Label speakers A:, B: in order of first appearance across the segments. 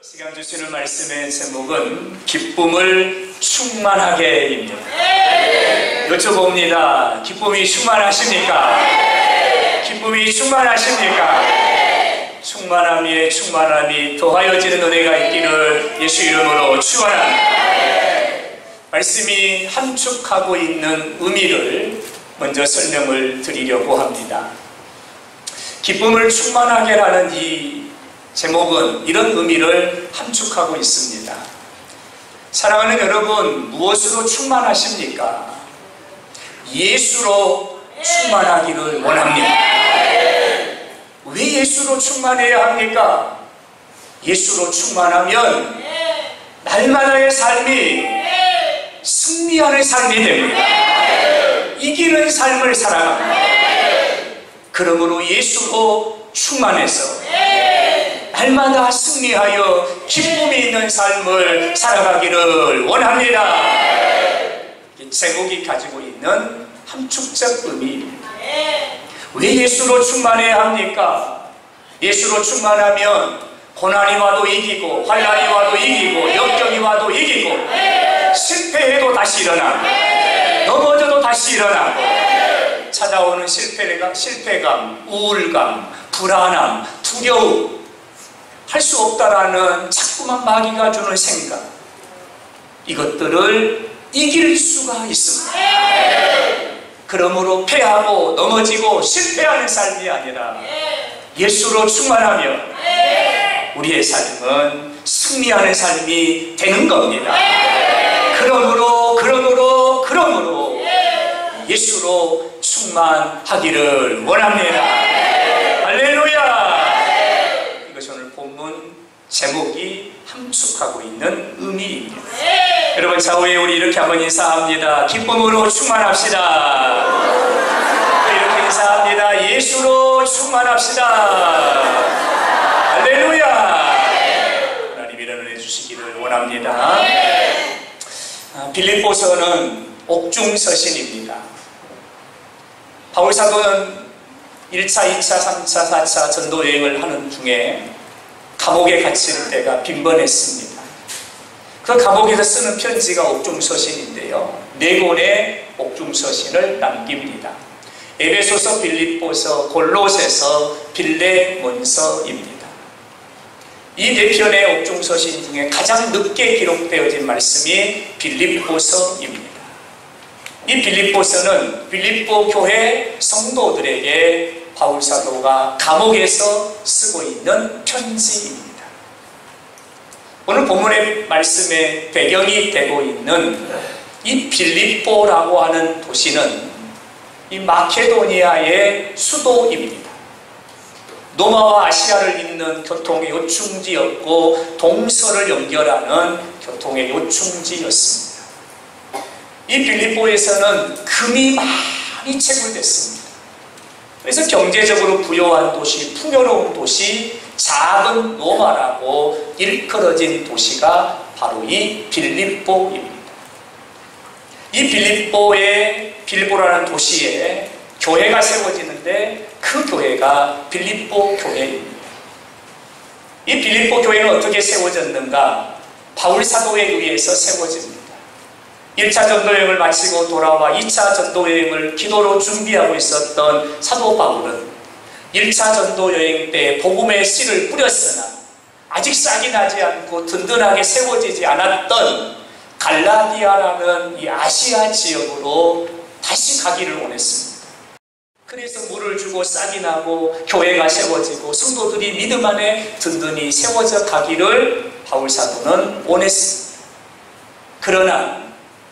A: 시간 주시는 말씀의 제목은 기쁨을 충만하게입니다. 여쭤봅니다. 기쁨이 충만하십니까? 기쁨이 충만하십니까? 충만함 위에 충만함이 더하여지는 은혜가 있기를 예수 이름으로 축원합니다. 말씀이 함축하고 있는 의미를 먼저 설명을 드리려고 합니다. 기쁨을 충만하게라는 이 제목은 이런 의미를 함축하고 있습니다. 사랑하는 여러분, 무엇으로 충만하십니까? 예수로 충만하기를 원합니다. 왜 예수로 충만해야 합니까? 예수로 충만하면 날마다의 삶이 승리하는 삶이 됩니다. 이기는 삶을 살아갑니다. 그러므로 예수로 충만해서 날마다 승리하여 기쁨이 있는 삶을 살아가기를 원합니다. 제목이 가지고 있는 함축적 의미입니다. 왜 예수로 충만해야 합니까? 예수로 충만하면 고난이 와도 이기고, 환난이 와도 이기고, 역경이 와도 이기고, 실패해도 다시 일어나고, 넘어져도 다시 일어나고, 찾아오는 실패감, 우울감, 불안함, 두려움, 할 수 없다라는 자꾸만 마귀가 주는 생각, 이것들을 이길 수가 있습니다. 그러므로 패하고 넘어지고 실패하는 삶이 아니라 예수로 충만하면 우리의 삶은 승리하는 삶이 되는 겁니다. 그러므로 예수로 충만하기를 원합니다. 할렐루야! 이것이 오늘 본문 제목이 함축하고 있는 의미입니다. 여러분, 좌우에 우리 이렇게 한번 인사합니다. 기쁨으로 충만합시다. 이렇게 인사합니다. 예수로 충만합시다. 할렐루야! 하나님 이런 은혜 주시기를 원합니다. 빌립보서는 옥중서신입니다. 바울사도는 1차, 2차, 3차, 4차 전도여행을 하는 중에 감옥에 갇힐 때가 빈번했습니다. 그 감옥에서 쓰는 편지가 옥중서신인데요, 4권의 옥중서신을 남깁니다. 에베소서, 빌립보서, 골로새서, 빌레몬서입니다. 이 4편의 옥중서신 중에 가장 늦게 기록되어진 말씀이 빌립보서입니다. 이 빌립보서는 빌립보 교회 성도들에게 바울사도가 감옥에서 쓰고 있는 편지입니다. 오늘 본문의 말씀의 배경이 되고 있는 이 빌립보라고 하는 도시는 이 마케도니아의 수도입니다. 노마와 아시아를 잇는 교통의 요충지였고 동서를 연결하는 교통의 요충지였습니다. 이 빌립보에서는 금이 많이 채굴됐습니다. 그래서 경제적으로 부유한 도시, 풍요로운 도시, 작은 노마라고 일컬어진 도시가 바로 이 빌립보입니다. 이 빌립보라는 도시에 교회가 세워지는데 그 교회가 빌립보 교회입니다. 이 빌립보 교회는 어떻게 세워졌는가? 바울 사도에 의해서 세워집니다. 1차 전도여행을 마치고 돌아와 2차 전도여행을 기도로 준비하고 있었던 사도 바울은 1차 전도여행 때 복음의 씨를 뿌렸으나 아직 싹이 나지 않고 든든하게 세워지지 않았던 갈라디아라는 이 아시아 지역으로 다시 가기를 원했습니다. 그래서 물을 주고 싹이 나고 교회가 세워지고 성도들이 믿음 안에 든든히 세워져 가기를 바울 사도는 원했습니다. 그러나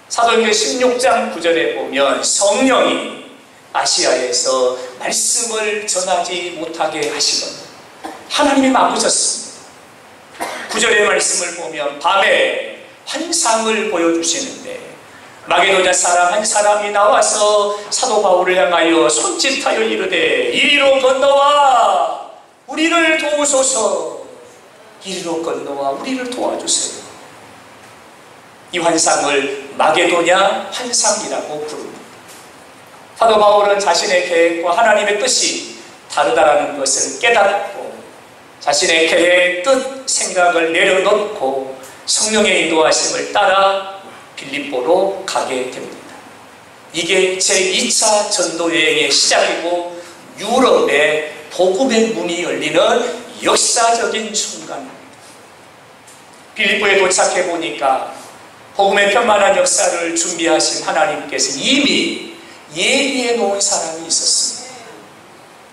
A: 사도행전 16장 9절에 보면 성령이 아시아에서 말씀을 전하지 못하게 하시거든 하나님이 막으셨습니다. 9절의 말씀을 보면 밤에 환상을 보여주시는데 마게도냐 사람 한 사람이 나와서 사도 바울을 향하여 손짓하여 이르되 이리로 건너와 우리를 도우소서. 이리로 건너와 우리를 도와주세요. 이 환상을 마게도냐 환상이라고 부릅니다. 사도 바울은 자신의 계획과 하나님의 뜻이 다르다라는 것을 깨닫고 자신의 계획, 뜻, 생각을 내려놓고 성령의 인도하심을 따라 빌립보로 가게 됩니다. 이게 제2차 전도 여행의 시작이고 유럽의 복음의 문이 열리는 역사적인 순간입니다. 빌립보에 도착해 보니까 복음의 편만한 역사를 준비하신 하나님께서 이미 예비해 놓은 사람이 있었습니다.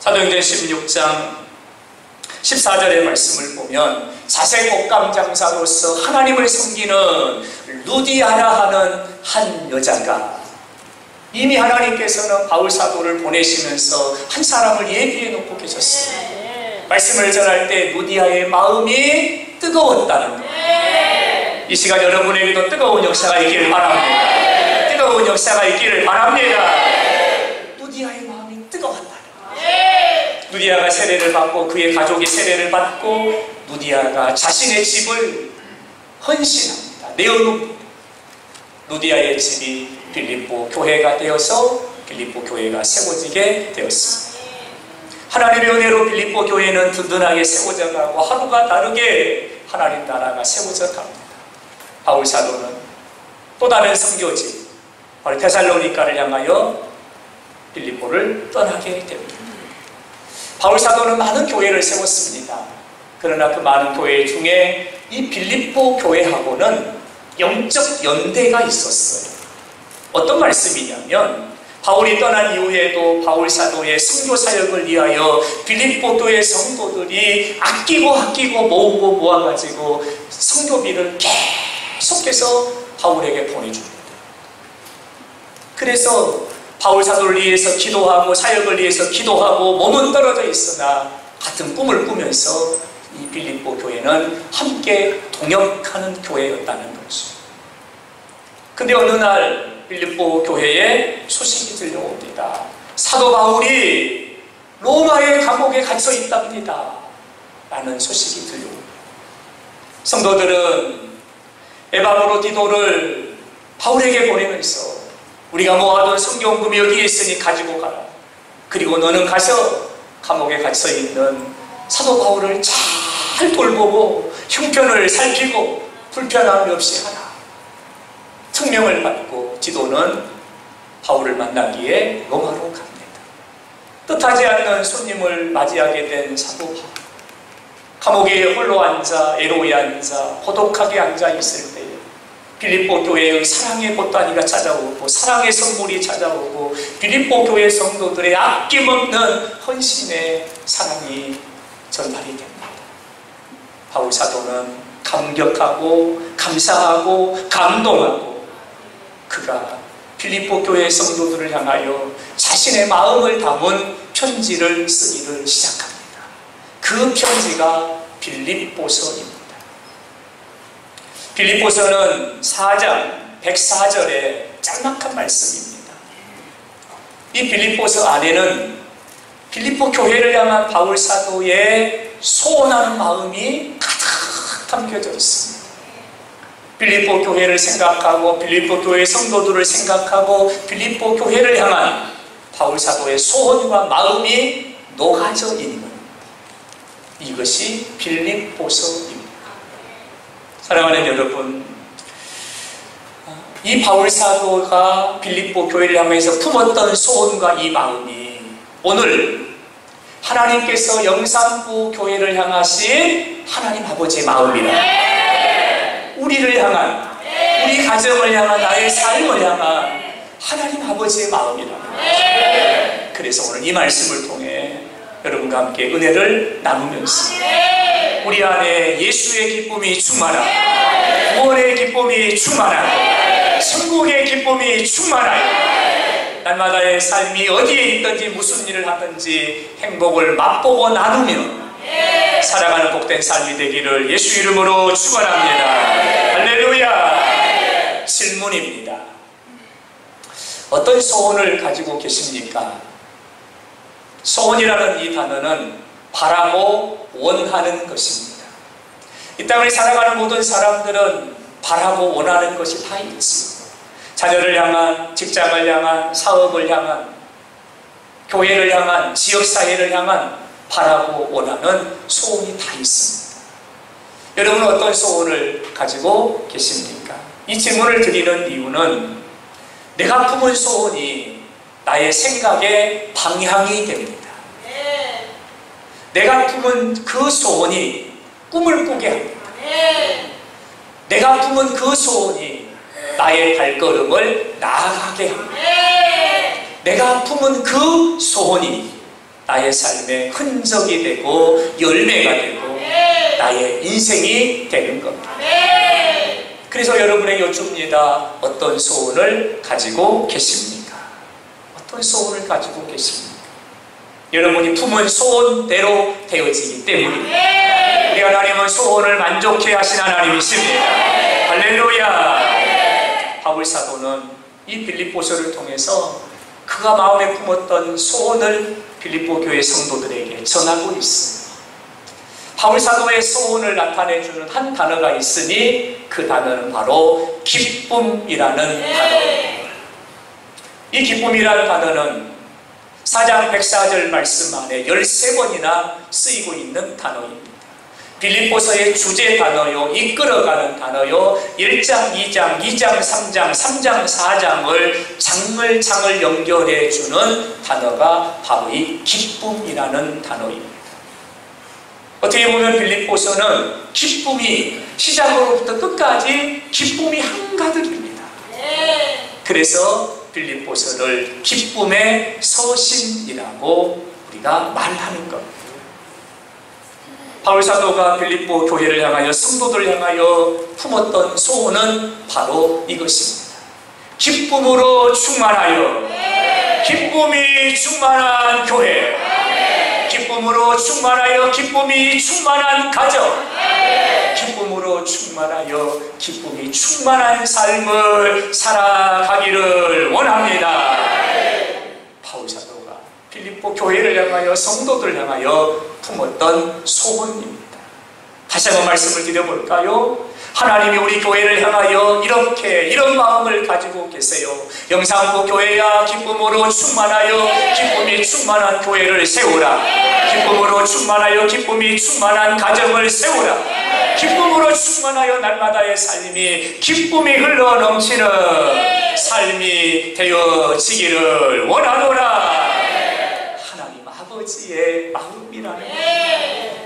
A: 사도행전 16장 14절의 말씀을 보면 자색 옷감 장사로서 하나님을 섬기는 루디아라 하는 한 여자가 이미 하나님께서는 바울 사도를 보내시면서 한 사람을 예비해 놓고 계셨어요. 말씀을 전할 때 루디아의 마음이 뜨거웠다는 거예요. 이 시간 여러분에게도 뜨거운 역사가 있기를 바랍니다. 뜨거운 역사가 있기를 바랍니다. 루디아의 마음이 뜨거웠다는 거예요. 루디아가 세례를 받고 그의 가족이 세례를 받고 루디아가 자신의 집을 헌신합니다. 내어놓습니다. 루디아의 집이 빌립보 교회가 되어서 빌립보 교회가 세워지게 되었습니다. 하나님의 은혜로 빌립보 교회는 든든하게 세워져 가고 하루가 다르게 하나님 나라가 세워져 갑니다. 바울 사도는 또 다른 선교지 바로 데살로니가를 향하여 빌립보를 떠나게 됩니다. 바울 사도는 많은 교회를 세웠습니다. 그러나 그 많은 교회 중에 이 빌립보 교회하고는 영적 연대가 있었어요. 어떤 말씀이냐면 바울이 떠난 이후에도 바울 사도의 선교 사역을 위하여 빌립보 교회 성도들이 아끼고 모으고 모아가지고 선교비를 계속해서 바울에게 보내줍니다. 그래서 바울 사도를 위해서 기도하고 사역을 위해서 기도하고 몸은 떨어져 있으나 같은 꿈을 꾸면서 이 빌립보 교회는 함께 동역하는 교회였다는 거죠. 근데 어느 날 빌립보 교회에 소식이 들려옵니다. 사도 바울이 로마의 감옥에 갇혀 있답니다. 라는 소식이 들려옵니다. 성도들은 에바브로디도를 바울에게 보내면서 우리가 모아둔 성경금이 여기에 있으니 가지고 가라. 그리고 너는 가서 감옥에 갇혀 있는 사도 바울을 잘 돌보고 형편을 살피고 불편함이 없이 하라. 특명을 받고 디도는 바울을 만나기에 로마로 갑니다. 뜻하지 않는 손님을 맞이하게 된 사도 바울. 감옥에 홀로 앉아 애로이 앉아 고독하게 앉아 있을 때에 빌립보 교회의 사랑의 보따리가 찾아오고 사랑의 선물이 찾아오고 빌립보 교회 성도들의 아낌없는 헌신의 사랑이 전달이 됩니다. 바울 사도는 감격하고 감사하고 감동하고 그가 빌립보 교회 성도들을 향하여 자신의 마음을 담은 편지를 쓰기를 시작합니다. 그 편지가 빌립보서입니다. 빌립보서는 4장 104절의 짤막한 말씀입니다. 이 빌립보서 안에는 빌립보 교회를 향한 바울 사도의 소원하는 마음이 가득 담겨져 있습니다. 빌립보 교회를 생각하고 빌립보 교회 성도들을 생각하고 빌립보 교회를 향한 바울 사도의 소원과 마음이 녹아져 있는 이것이 빌립보서입니다. 사랑하는 여러분, 이 바울 사도가 빌립보 교회를 향해서 품었던 소원과 이 마음이 오늘 하나님께서 영산부 교회를 향하신 하나님 아버지의 마음이라. 우리를 향한, 우리 가정을 향한, 나의 삶을 향한 하나님 아버지의 마음이라. 그래서 오늘 이 말씀을 통해 여러분과 함께 은혜를 나누면서 우리 안에 예수의 기쁨이 충만하고 구원의 기쁨이 충만하고 천국의 기쁨이 충만하고 날마다의 삶이 어디에 있든지 무슨 일을 하든지 행복을 맛보고 나누며 살아가는 복된 삶이 되기를 예수 이름으로 축원합니다. 할렐루야. 질문입니다. 어떤 소원을 가지고 계십니까? 소원이라는 이 단어는 바라고 원하는 것입니다. 이 땅을 살아가는 모든 사람들은 바라고 원하는 것이 다 있지요. 자녀를 향한, 직장을 향한, 사업을 향한, 교회를 향한, 지역사회를 향한 바라고 원하는 소원이 다 있습니다. 여러분은 어떤 소원을 가지고 계십니까? 이 질문을 드리는 이유는 내가 품은 소원이 나의 생각의 방향이 됩니다. 내가 품은 그 소원이 꿈을 꾸게 합니다. 내가 품은 그 소원이 나의 발걸음을 나아가게 합니다. 내가 품은 그 소원이 나의 삶의 흔적이 되고 열매가 되고 나의 인생이 되는 겁니다. 그래서 여러분에게 여쭙니다. 어떤 소원을 가지고 계십니까? 어떤 소원을 가지고 계십니까? 여러분이 품은 소원대로 되어지기 때문에 우리 하나님은 소원을 만족해 하신 하나님이십니다. 할렐루야. 바울 사도는 이 빌립보서를 통해서 그가 마음에 품었던 소원을 빌립보 교회 성도들에게 전하고 있습니다. 바울 사도의 소원을 나타내주는 한 단어가 있으니 그 단어는 바로 기쁨이라는 단어입니다. 이 기쁨이라는 단어는 4장 104절 말씀 안에 13번이나 쓰이고 있는 단어입니다. 빌립보서의 주제 단어요, 이끌어가는 단어요, 1장, 2장, 2장, 3장, 3장, 4장을 장을 연결해주는 단어가 바로 이 기쁨이라는 단어입니다. 어떻게 보면 빌립보서는 기쁨이 시작으로부터 끝까지 기쁨이 한가득입니다. 그래서 빌립보서를 기쁨의 서신이라고 우리가 말하는 겁니다. 바울 사도가 빌립보 교회를 향하여 성도들을 향하여 품었던 소원은 바로 이것입니다. 기쁨으로 충만하여 기쁨이 충만한 교회, 기쁨으로 충만하여 기쁨이 충만한 가정, 기쁨으로 충만하여 기쁨이 충만한 삶을 살아가기를 원합니다. 바울 사도가 빌립보 교회를 향하여 성도들을 향하여 품었던 소원입니다. 다시 한번 말씀을 드려볼까요? 하나님이 우리 교회를 향하여 이런 마음을 가지고 계세요. 영상부 교회야, 기쁨으로 충만하여 기쁨이 충만한 교회를 세우라. 기쁨으로 충만하여 기쁨이 충만한 가정을 세우라. 기쁨으로 충만하여 날마다의 삶이 기쁨이 흘러 넘치는 삶이 되어지기를 원하노라. 하나님 아버지의 마음이라는 거예요.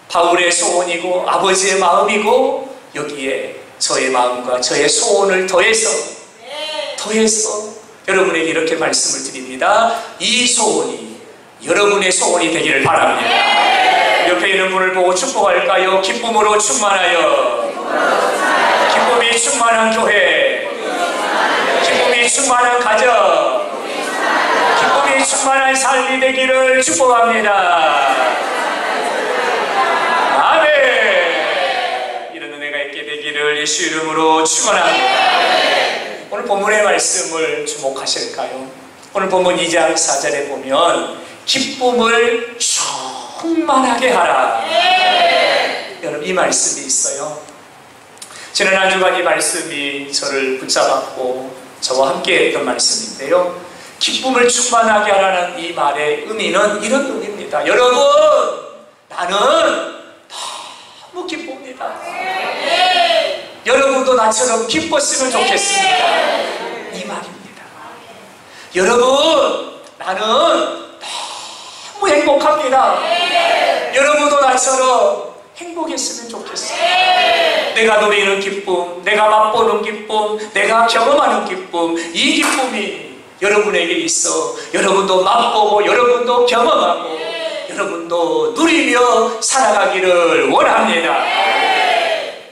A: 바울의 소원이고 아버지의 마음이고 여기에 저의 마음과 저의 소원을 더해서 여러분에게 이렇게 말씀을 드립니다. 이 소원이 여러분의 소원이 되기를 바랍니다. 옆에 있는 분을 보고 축복할까요? 기쁨으로 충만하여 기쁨이 충만한 교회, 기쁨이 충만한 가정, 기쁨이 충만한 삶이 되기를 축복합니다. 이런 은혜가 있게 되기를 예수 이름으로 축원합니다. 오늘 본문의 말씀을 주목하실까요? 오늘 본문 2장 4절에 보면 기쁨을 충만하게 하라. 여러분 이 말씀이 있어요. 지난 한 주간 이 말씀이 저를 붙잡았고 저와 함께 했던 말씀인데요. 기쁨을 충만하게 하라는 이 말의 의미는 이런 의미입니다. 여러분, 나는 너무 기쁩니다. 여러분도 나처럼 기뻤으면 좋겠습니다. 이 말입니다. 여러분, 나는 너무 행복합니다. 여러분도 나처럼 행복했으면 좋겠어요. 내가 누리는 기쁨, 내가 맛보는 기쁨, 내가 경험하는 기쁨, 이 기쁨이 여러분에게 있어 여러분도 맛보고 여러분도 경험하고 여러분도 누리며 살아가기를 원합니다.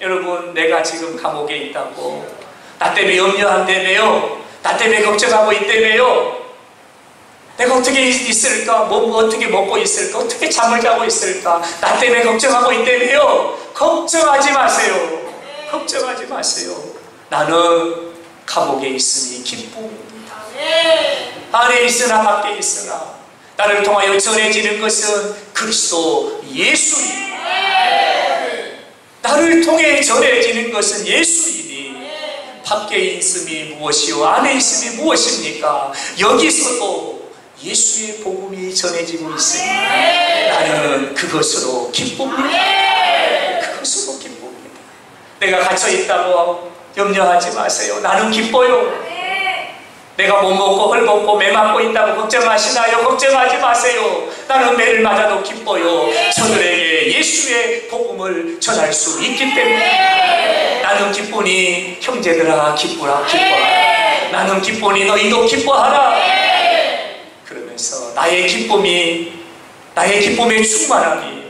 A: 여러분, 내가 지금 감옥에 있다고 나 때문에 염려한다며요, 나 때문에 걱정하고 있다며요, 내가 어떻게 있을까, 어떻게 먹고 있을까, 어떻게 잠을 자고 있을까, 나 때문에 걱정하고 있다며요. 걱정하지 마세요. 걱정하지 마세요. 나는 감옥에 있으니 기쁨입니다. 안에 있으나 밖에 있으나 나를 통하여 전해지는 것은 그리스도 예수이니, 나를 통해 전해지는 것은 예수이니 밖에 있음이 무엇이요 안에 있음이 무엇입니까? 여기서도 예수의 복음이 전해지고 있으니 나는 그것으로 기쁩니다. 그것으로 기쁩니다. 내가 갇혀있다고 염려하지 마세요. 나는 기뻐요. 내가 못 먹고 헐벗고 매 맞고 있다고 걱정하시나요? 걱정하지 마세요. 나는 매를 맞아도 기뻐요. 저들에게 예수의 복음을 전할 수 있기 때문에. 나는 기쁘니 형제들아 기쁘라 기뻐하라. 나는 기쁘니 너희도 기뻐하라. 그러면서 나의 기쁨의 충만함이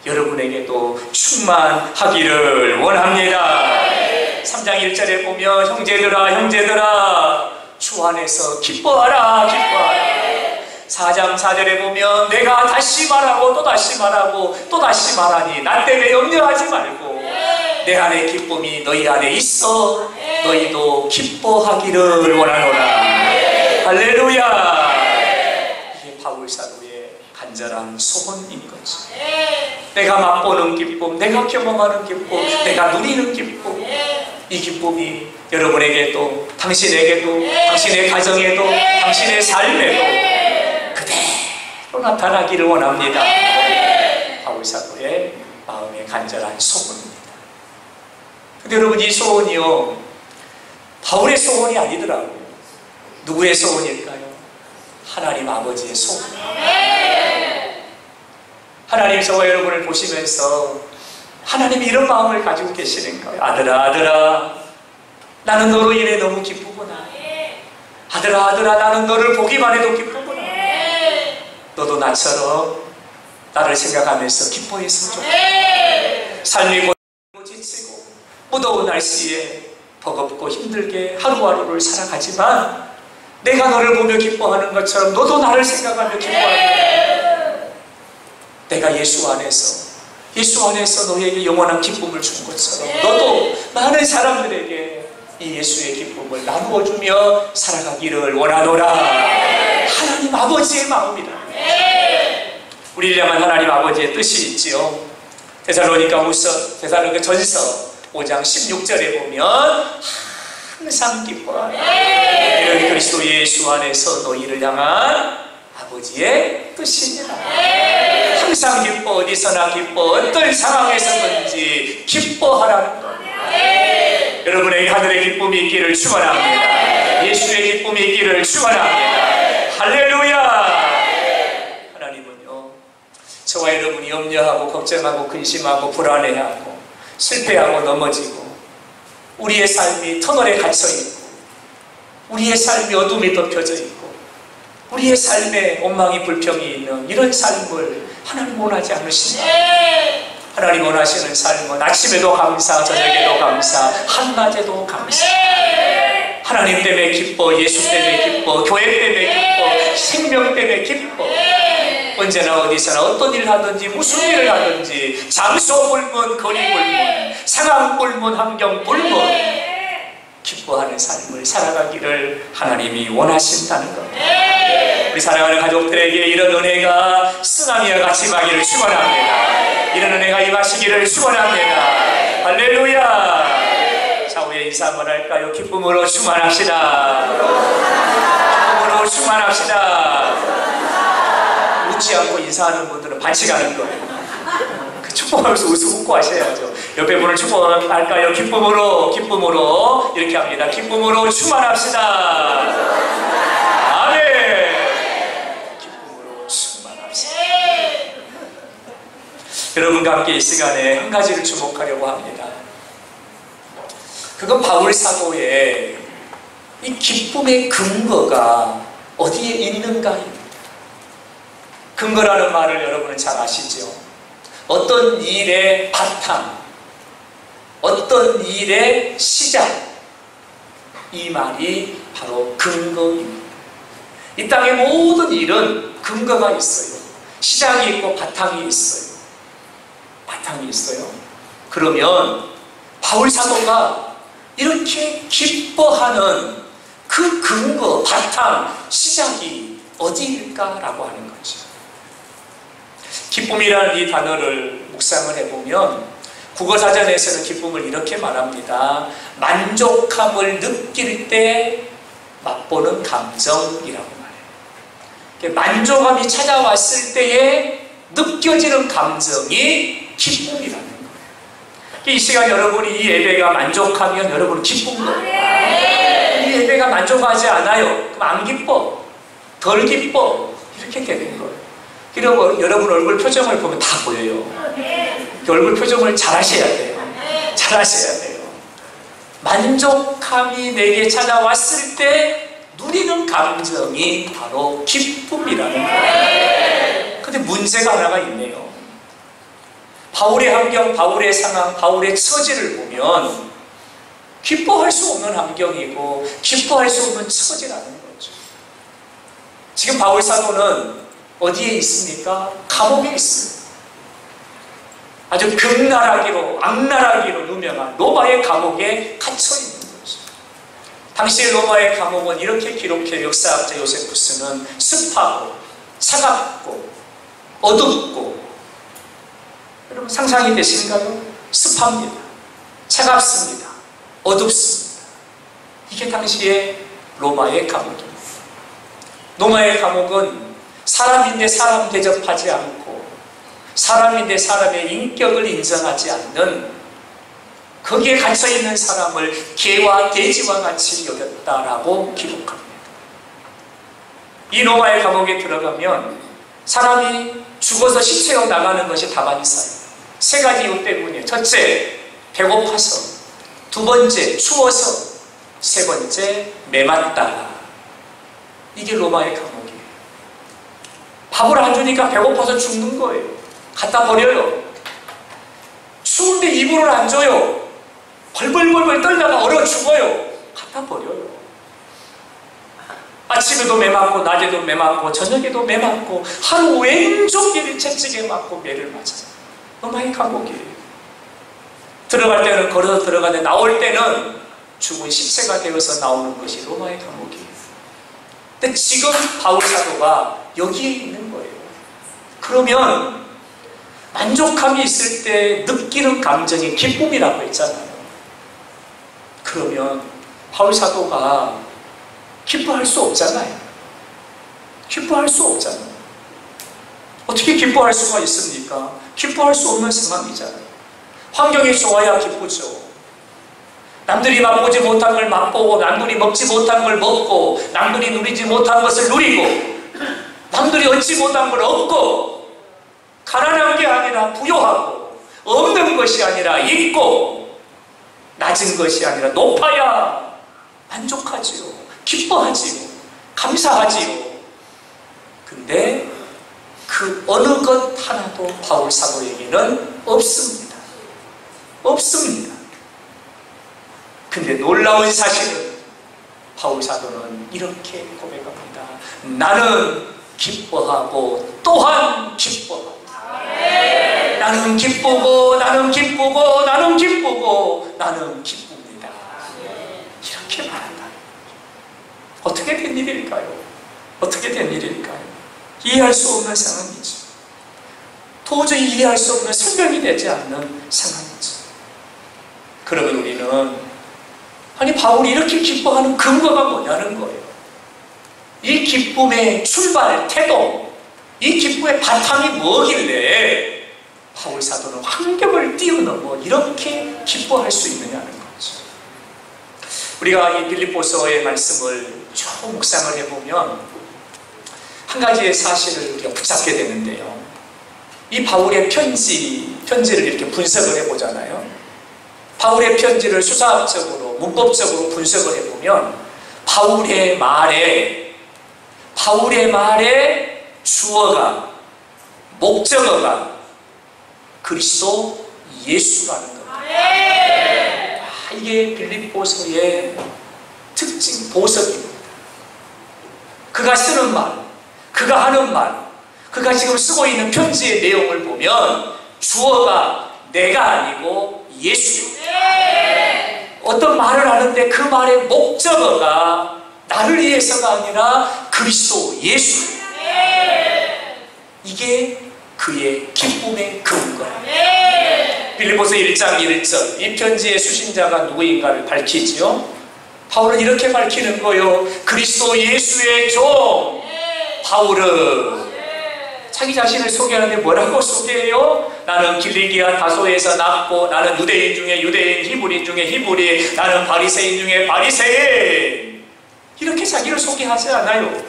A: 여러분에게도 충만하기를 원합니다. 3장 1절에 보면 형제들아 주 안에서 기뻐하라 기뻐하라. 4장 4절에 보면 내가 다시 말하고 또 다시 말하고 또 다시 말하니 나 때문에 염려하지 말고 내 안에 기쁨이 너희 안에 있어 너희도 기뻐하기를 원하노라. 할렐루야. 이게 바울 사도의 간절한 소원인 거죠. 내가 맛보는 기쁨, 내가 경험하는 기쁨, 내가 누리는 기쁨, 이 기쁨이 여러분에게도 당신에게도 당신의 가정에도 당신의 삶에도 그대로 나타나기를 원합니다. 바울 사도의 마음의 간절한 소원입니다. 근데 여러분, 이 소원이요 바울의 소원이 아니더라고요. 누구의 소원일까요? 하나님 아버지의 소원이에요. 하나님 저와 여러분을 보시면서 하나님이 이런 마음을 가지고 계시는 거예요. 아들아 나는 너로 인해 너무 기쁘구나. 아들아 나는 너를 보기만 해도 기쁘구나. 너도 나처럼 나를 생각하면서 기뻐했으면 좋겠다. 삶이 고달프고 지치고 무더운 날씨에 버겁고 힘들게 하루하루를 살아가지만 내가 너를 보며 기뻐하는 것처럼 너도 나를 생각하며 기뻐하는 내가 예수 안에서 너에게 영원한 기쁨을 준 것처럼 너도 많은 사람들에게 이 예수의 기쁨을 나누어주며 살아가기를 원하노라. 하나님 아버지의 마음이다. 우리를 향한 하나님 아버지의 뜻이 있지요. 데살로니가 전서 5장 16절에 보면 항상 기뻐하라. 이는 그리스도 예수 안에서 너희를 향한 아버지의 뜻이니라. 항상 기뻐, 어디서나 기뻐, 어떤 상황에서든지 기뻐하라는 것. 여러분에게 하늘의 기쁨이 있기를 축원합니다. 예수의 기쁨이 있기를 축원합니다. 할렐루야. 하나님은요 저와 여러분이 염려하고 걱정하고 근심하고 불안해하고 실패하고 넘어지고 우리의 삶이 터널에 갇혀있고 우리의 삶이 어둠이 덮여져 있고 우리의 삶에 원망이 불평이 있는 이런 삶을 하나님 원하지 않으십니다. 하나님 원하시는 삶은 아침에도 감사, 저녁에도 감사, 한낮에도 감사. 하나님 때문에 기뻐, 예수 때문에 기뻐, 교회 때문에 기뻐, 생명 때문에 기뻐. 언제나 어디서나 어떤 일을 하든지 무슨 일을 하든지 장소 불문, 거리 불문, 상황 불문, 환경 불문 기뻐하는 삶을 살아가기를 하나님이 원하신다는 겁니다. 우리 사랑하는 가족들에게 이런 은혜가 쓰나미와 같이 임하기를 축원합니다. 이런 은혜가 임하시기를 축원합니다. 할렐루야. 좌우에 인사 한번 할까요? 기쁨으로 충만합시다. 기쁨으로 충만합시다. 웃지 않고 인사하는 분들은 반칙하는 거예요. 축복하면서 웃고 하셔야죠. 옆에 분을 축복할까요? 기쁨으로 이렇게 합니다. 기쁨으로 충만합시다. 아멘. 기쁨으로 충만합시다. 여러분과 함께 이 시간에 한 가지를 주목하려고 합니다. 그건 바울 사도의 이 기쁨의 근거가 어디에 있는가입니다. 근거라는 말을 여러분은 잘 아시죠? 어떤 일의 바탕, 어떤 일의 시작, 이 말이 바로 근거입니다. 이 땅의 모든 일은 근거가 있어요. 시작이 있고 바탕이 있어요. 바탕이 있어요. 그러면 바울 사도가 이렇게 기뻐하는 그 근거, 바탕, 시작이 어디일까라고 하는 거죠. 기쁨이라는 이 단어를 묵상을 해보면 국어사전에서는 기쁨을 이렇게 말합니다. 만족함을 느낄 때 맛보는 감정이라고 말해요. 만족함이 찾아왔을 때에 느껴지는 감정이 기쁨이라는 거예요. 이 시간 여러분이 이 예배가 만족하면 여러분은 기쁜 거예요. 이 예배가 만족하지 않아요. 그럼 안 기뻐. 덜 기뻐. 이렇게 되는 거예요. 그리고 여러분 얼굴 표정을 보면 다 보여요. 얼굴 표정을 잘 하셔야 돼요. 잘 하셔야 돼요. 만족함이 내게 찾아왔을 때 누리는 감정이 바로 기쁨이라는 거예요. 근데 문제가 하나가 있네요. 바울의 환경, 바울의 상황, 바울의 처지를 보면 기뻐할 수 없는 환경이고 기뻐할 수 없는 처지라는 거죠. 지금 바울 사도는 어디에 있습니까? 감옥에 있습니다. 아주 극나라기로, 악나라기로 유명한 로마의 감옥에 갇혀 있는 거죠. 당시 로마의 감옥은 이렇게 기록해요. 역사학자 요세푸스는 습하고 차갑고 어둡고, 여러분 상상이 되시는가요? 습합니다. 차갑습니다. 어둡습니다. 이게 당시의 로마의 감옥입니다. 로마의 감옥은 사람인데 사람 대접하지 않고 사람인데 사람의 인격을 인정하지 않는, 거기에 갇혀있는 사람을 개와 돼지와 같이 여겼다라고 기록합니다. 이 로마의 감옥에 들어가면 사람이 죽어서 시체로 나가는 것이 다반사예요. 세 가지 이유 때문이에요. 첫째, 배고파서. 두 번째, 추워서. 세 번째, 메맞다. 이게 로마의 감옥이에요. 밥을 안 주니까 배고파서 죽는 거예요. 갖다 버려요. 추운데 이불을 안 줘요. 벌벌벌벌 떨다가 얼어 죽어요. 갖다 버려요. 아침에도 매 맞고 낮에도 매 맞고 저녁에도 매 맞고 하루 왼종일 채찍에 맞고 매를 맞아요. 로마의 감옥이에요. 들어갈 때는 걸어서 들어가는데 나올 때는 죽은 시체가 되어서 나오는 것이 로마의 감옥이에요. 근데 지금 바울 사도가 여기에 있는 거예요. 그러면 만족함이 있을 때 느끼는 감정이 기쁨이라고 했잖아요. 그러면 바울 사도가 기뻐할 수 없잖아요. 기뻐할 수 없잖아요. 어떻게 기뻐할 수가 있습니까? 기뻐할 수 없는 상황이잖아요. 환경이 좋아야 기쁘죠. 남들이 맛보지 못한 걸 맛보고, 남들이 먹지 못한 걸 먹고, 남들이 누리지 못한 것을 누리고, 남들이 얻지 못한 걸 얻고, 가난한 게 아니라 부요하고, 없는 것이 아니라 있고, 낮은 것이 아니라 높아야 만족하지요. 기뻐하지요. 감사하지요. 근데 그 어느 것 하나도 바울 사도에게는 없습니다. 없습니다. 근데 놀라운 사실은 바울 사도는 이렇게 고백합니다. 나는 기뻐하고 또한 기뻐한다. 나는 기쁘고 나는 기쁘고 나는 기쁘고 나는 기쁩니다. 이렇게 말한다. 어떻게 된 일일까요? 어떻게 된 일일까요? 이해할 수 없는 상황이죠. 도저히 이해할 수 없는, 설명이 되지 않는 상황이죠. 그러면 우리는 아니 바울이 이렇게 기뻐하는 근거가 뭐냐는 거예요. 이 기쁨의 출발, 태동, 이 기쁨의 바탕이 뭐길래 바울 사도는 환경을 뛰어넘어 이렇게 기뻐할 수 있느냐는 거죠. 우리가 이 빌립보서의 말씀을 쭉 묵상을 해보면 한 가지의 사실을 우리가 붙잡게 되는데요. 이 바울의 편지를 이렇게 분석을 해보잖아요. 바울의 편지를 수사학적으로, 문법적으로 분석을 해보면 바울의 말에 주어가, 목적어가 그리스도 예수라는 겁니다. 이게 빌립보서의 특징, 보석입니다. 그가 쓰는 말, 그가 하는 말, 그가 지금 쓰고 있는 편지의 내용을 보면 주어가 내가 아니고 예수입니다. 어떤 말을 하는데 그 말의 목적어가 나를 위해서가 아니라 그리스도 예수. 이게 그의 기쁨의 근거예요. 빌립보서 1장 1절, 이 편지의 수신자가 누구인가를 밝히지요. 바울은 이렇게 밝히는 거예요. 그리스도 예수의 종, 바울은 자기 자신을 소개하는데 뭐라고 소개해요? 나는 길리기아 다소에서 났고, 나는 유대인 중에 유대인, 히브리인 중에 히브리, 나는 바리새인 중에 바리새인. 이렇게 자기를 소개하지 않아요.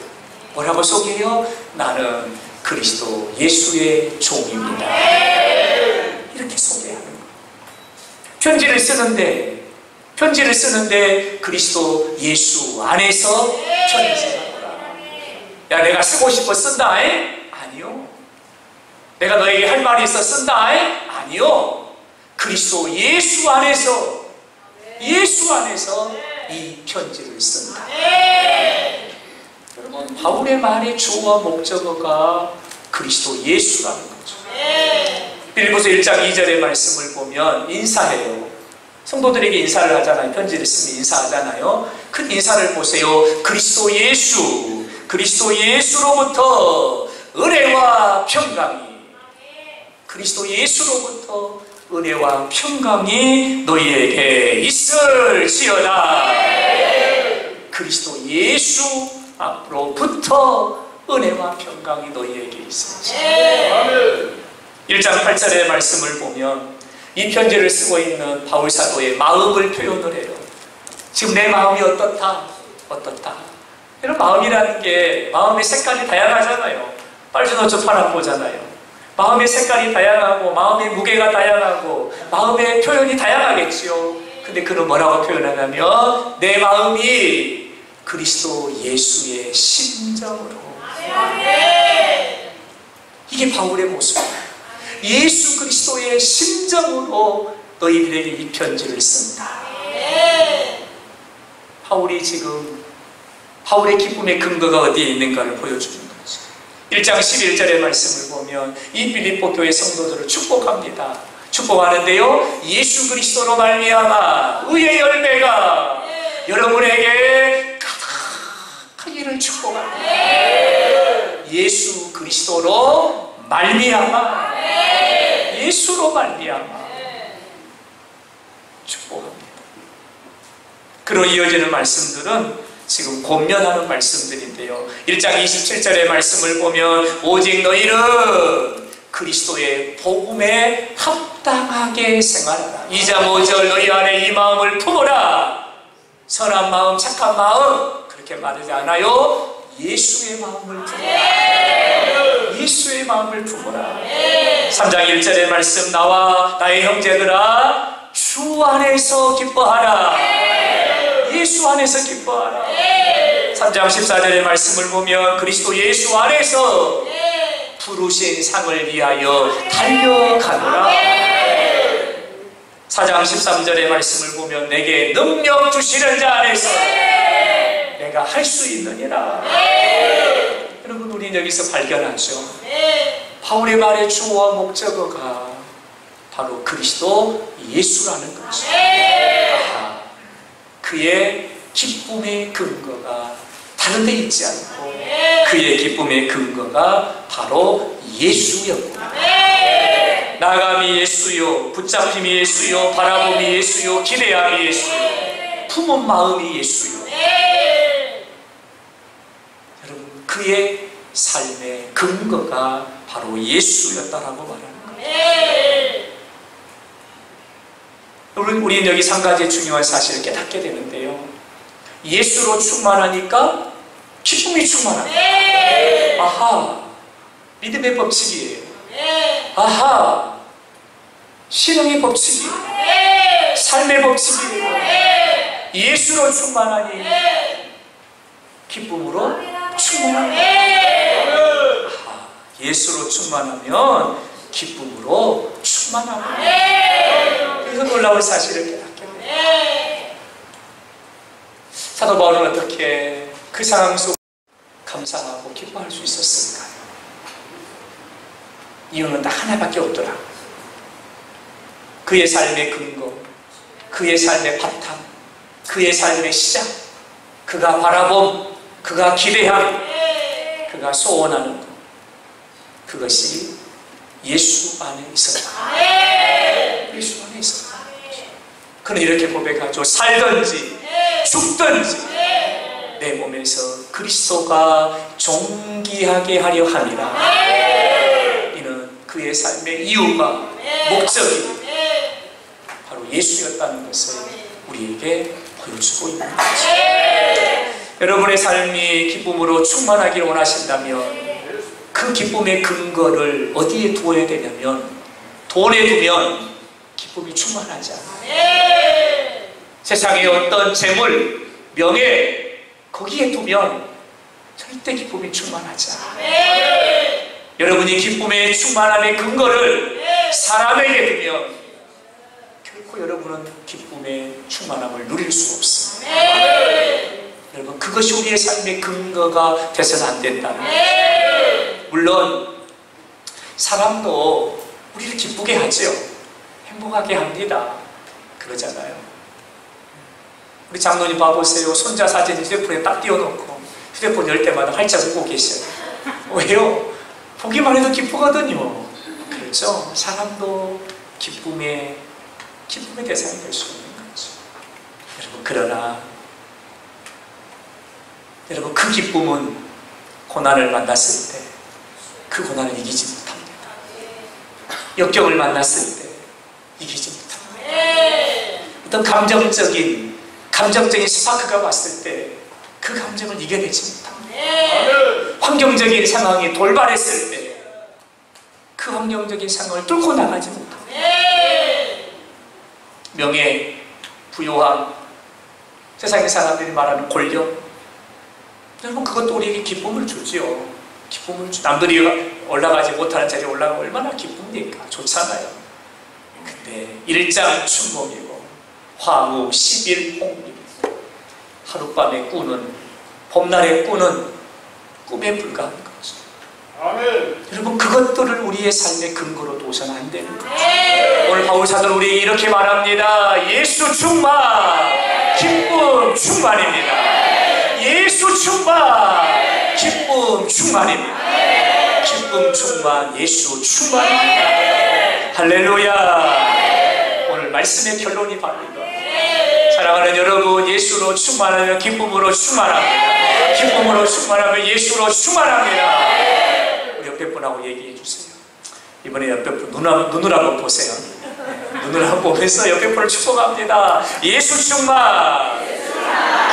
A: 뭐라고 소개해요? 나는 그리스도 예수의 종입니다. 이렇게 소개하는 거예요. 편지를 쓰는데 그리스도 예수 안에서 편지하노라. 야, 내가 쓰고 싶어 쓴다. 아니요. 내가 너에게 할 말이 있어 쓴다. 아니요. 그리스도 예수 안에서 이 편지를 쓴다. 여러분, 바울의 말의 주어와 목적어가 그리스도 예수라는 거죠. 빌립보서 1장 2절의 말씀을 보면 인사해요. 성도들에게 인사를 하잖아요. 편지를 쓰면 인사하잖아요. 그 인사를 보세요. 그리스도 예수로부터 은혜와 평강이, 그리스도 예수로부터 은혜와 평강이 너희에게 있을지어다. 그리스도 예수 앞으로부터 은혜와 평강이 너희에게 있을지어다. 1장 8절의 말씀을 보면 이 편지를 쓰고 있는 바울 사도의 마음을 표현을 해요. 지금 내 마음이 어떻다? 이런 마음이라는 게 마음의 색깔이 다양하잖아요. 빨주노초 파란보잖아요. 마음의 색깔이 다양하고 마음의 무게가 다양하고 마음의 표현이 다양하겠지요. 근데 그는 뭐라고 표현하냐면 내 마음이 그리스도 예수의 심정으로. 이게 바울의 모습이에요. 예수 그리스도의 심정으로 너희들에게 이 편지를 쓴다. 바울이 지금 바울의 기쁨의 근거가 어디에 있는가를 보여주는 거죠. 1장 11절의 말씀을 보면 이 빌립보 교회 성도들을 축복합니다. 축복하는데요, 예수 그리스도로 말미암아 의의 열매가 여러분에게 가득하기를 축복합니다. 예수 그리스도로 말미암아, 예수로 말미암아 축복합니다. 그로 이어지는 말씀들은 지금 권면하는 말씀들인데요. 1장 27절의 말씀을 보면 오직 너희는 그리스도의 복음에 합당하게 생활하라. 2장 5절 너희 안에 이 마음을 품어라. 선한 마음, 착한 마음 그렇게 말하지 않아요. 예수의 마음을 품어라. 예수의 마음을 품어라. 3장 1절의 말씀 나와 나의 형제들아 주 안에서 기뻐하라. 예수 안에서 기뻐하라. 3장 14절의 말씀을 보면 그리스도 예수 안에서 부르신 상을 위하여 달려가노라. 4장 13절의 말씀을 보면 내게 능력 주시는 자 안에서 내가 할 수 있느니라. 여러분, 우리는 여기서 발견하죠. 바울의 말의 주어와 목적어가 바로 그리스도 예수라는 거죠. 그의 기쁨의 근거가 다른 데 있지 않고 그의 기쁨의 근거가 바로 예수였고, 나감이 예수요, 붙잡힘이 예수요, 바라봄이 예수요, 기대함이 예수요, 품은 마음이 예수요. 여러분, 그의 삶의 근거가 바로 예수였다라고 말하는 거예요. 우리는 여기서 한 가지 중요한 사실을 깨닫게 되는데요. 예수로 충만하니까 기쁨이 충만합니다. 아하, 믿음의 법칙이에요. 아하, 신앙의 법칙이에요. 삶의 법칙이에요. 예수로 충만하니 기쁨으로 충만합니다. 아하, 예수로 충만하면 기쁨으로 충만합니다. 그래서 놀라운 사실을 깨닫게 됩니다. 사도 바울은 어떻게 그 상황 속 감사하고 기뻐할 수 있었을까요? 이유는 딱 하나밖에 없더라. 그의 삶의 근거, 그의 삶의 바탕, 그의 삶의 시작, 그가 바라봄, 그가 기대함, 그가 소원하는 것, 그것이 예수 안에 있었다. 예수 안에 있었다. 그는 이렇게 고백하죠. 살든지 죽든지 내 몸에서 그리스도가 존귀하게 하려 함이라. 이는 그의 삶의 이유가 목적이 바로 예수였다는 것을 우리에게 보여주고 있는 것이죠. 여러분의 삶이 기쁨으로 충만하기를 원하신다면 그 기쁨의 근거를 어디에 두어야 되냐면 돈에 두면 기쁨이 충만하지 않아요. 세상의 어떤 재물, 명예 거기에 두면 절대 기쁨이 충만하지 않아요. 여러분이 기쁨의 충만함의 근거를 사람에게 두면 결코 여러분은 기쁨의 충만함을 누릴 수 없습니다. 여러분, 그것이 우리의 삶의 근거가 돼서는 안 된다는 거죠. 물론 사람도 우리를 기쁘게 하죠. 행복하게 합니다. 그러잖아요. 우리 장로님 봐보세요. 손자 사진 휴대폰에 딱 띄워놓고 휴대폰 열 때마다 활짝 웃고 계셔요. 왜요? 보기만 해도 기쁘거든요. 그렇죠? 사람도 기쁨의 대상이 될 수 있는 거죠. 여러분, 그러나 여러분, 그 기쁨은 고난을 만났을 때 그 고난을 이기지 못합니다. 역경을 만났을 때 이기지 못합니다. 어떤 감정적인 스파크가 왔을 때 그 감정을 이겨내지 못합니다. 환경적인 상황이 돌발했을 때 그 환경적인 상황을 뚫고 나가지 못합니다. 명예, 부요함, 세상의 사람들이 말하는 권력, 여러분, 그것도 우리에게 기쁨을 주지요. 남들이 올라가지 못하는 자리에 올라가면 얼마나 기쁩니까? 좋잖아요. 근데 일장춘몽이고 화무 10일홍림, 하룻밤에 꾸는, 봄날에 꾸는 꿈에 불과한 거죠. 아멘. 여러분, 그것들을 우리의 삶의 근거로 둬서는 안 되는 거죠. 오늘 바울 사도는 우리에게 이렇게 말합니다. 예수 충만, 기쁨 충만입니다. 예수 충만, 기쁨 충만입니다. 기쁨 충만, 예수 충만입니다. 할렐루야. 오늘 말씀의 결론이 바로 이거. 사랑하는 여러분, 예수로 충만하면 기쁨으로 충만합니다. 기쁨으로 충만하면 예수로 충만합니다. 우리 옆에 분하고 얘기해 주세요. 이번에 옆에 분 눈을 한번 보세요. 눈을 한번 보면서 옆에 분을 축복합니다. 예수 충만,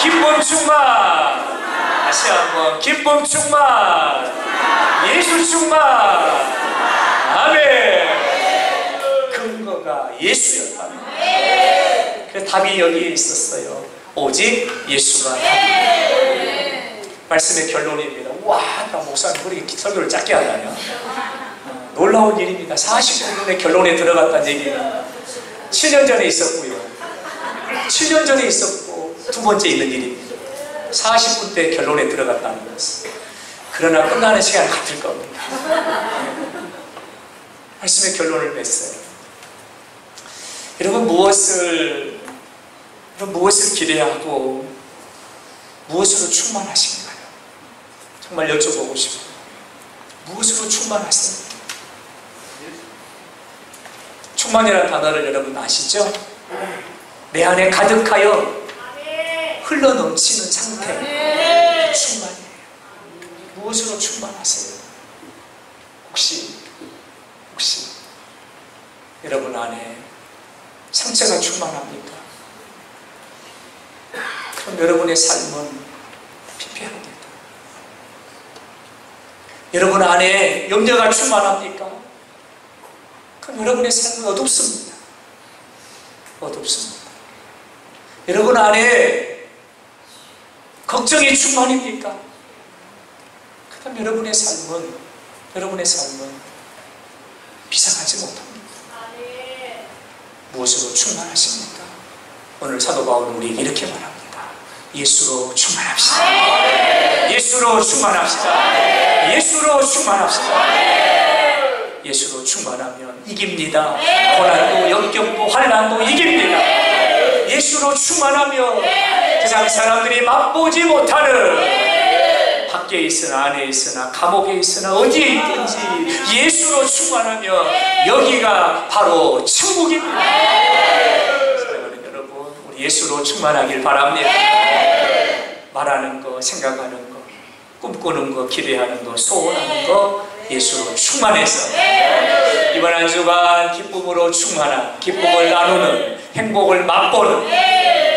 A: 기쁨 충만. 다시 한번 기쁨 충만, 예수 충만. 아멘. 근거가 예수였다는 거예요. 그래서 답이 여기에 있었어요. 오직 예수가 답입니다. 말씀의 결론입니다. 와, 나 목사님 그렇게 설교를 짧게 하다냐. 놀라운 일입니다. 49분의 결론에 들어갔다는 얘기는 7년 전에 있었고요. 7년 전에 있었고 두 번째 있는 일입니다. 40분 때 결론에 들어갔다는 것은. 그러나 끝나는 시간 같을 겁니다. 말씀의 결론을 맺어요. 여러분, 무엇을 기대하고 무엇으로 충만하신가요? 정말 여쭤보고 싶어요. 무엇으로 충만하세요? 충만이라는 단어를 여러분 아시죠? 내 안에 가득하여 흘러넘치는 상태, 충만이에요. 무엇으로 충만하세요? 혹시 여러분 안에 상처가 충만합니까? 그럼 여러분의 삶은 피폐합니다. 여러분 안에 염려가 충만합니까? 그럼 여러분의 삶은 어둡습니다. 여러분 안에 걱정이 충만입니까? 그럼 여러분의 삶은 비상하지 못합니다. 무엇으로 충만하십니까? 오늘 사도 바울은 우리에게 이렇게 말합니다. 예수로 충만합시다. 예수로 충만합시다. 예수로 충만합시다. 예수로 충만하면 이깁니다. 고난도 역경도 환난도 이깁니다. 예수로 충만하면 세상 사람들이 맛보지 못하는, 밖에 있으나 안에 있으나 감옥에 있으나 어디에 있든지 예수로 충만하면 여기가 바로 천국입니다. 사랑하는 여러분, 우리 예수로 충만하길 바랍니다. 말하는 거, 생각하는 거, 꿈꾸는 거, 기대하는 거, 소원하는 거 예수로 충만해서 이번 한 주간 기쁨으로 충만한, 기쁨을 나누는, 행복을 맛보는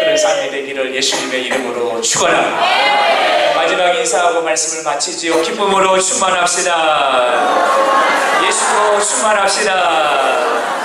A: 그런 삶이 되기를 예수님의 이름으로 축원합니다. 마지막 인사하고 말씀을 마치지요. 기쁨으로 충만합시다. 예수로 충만합시다.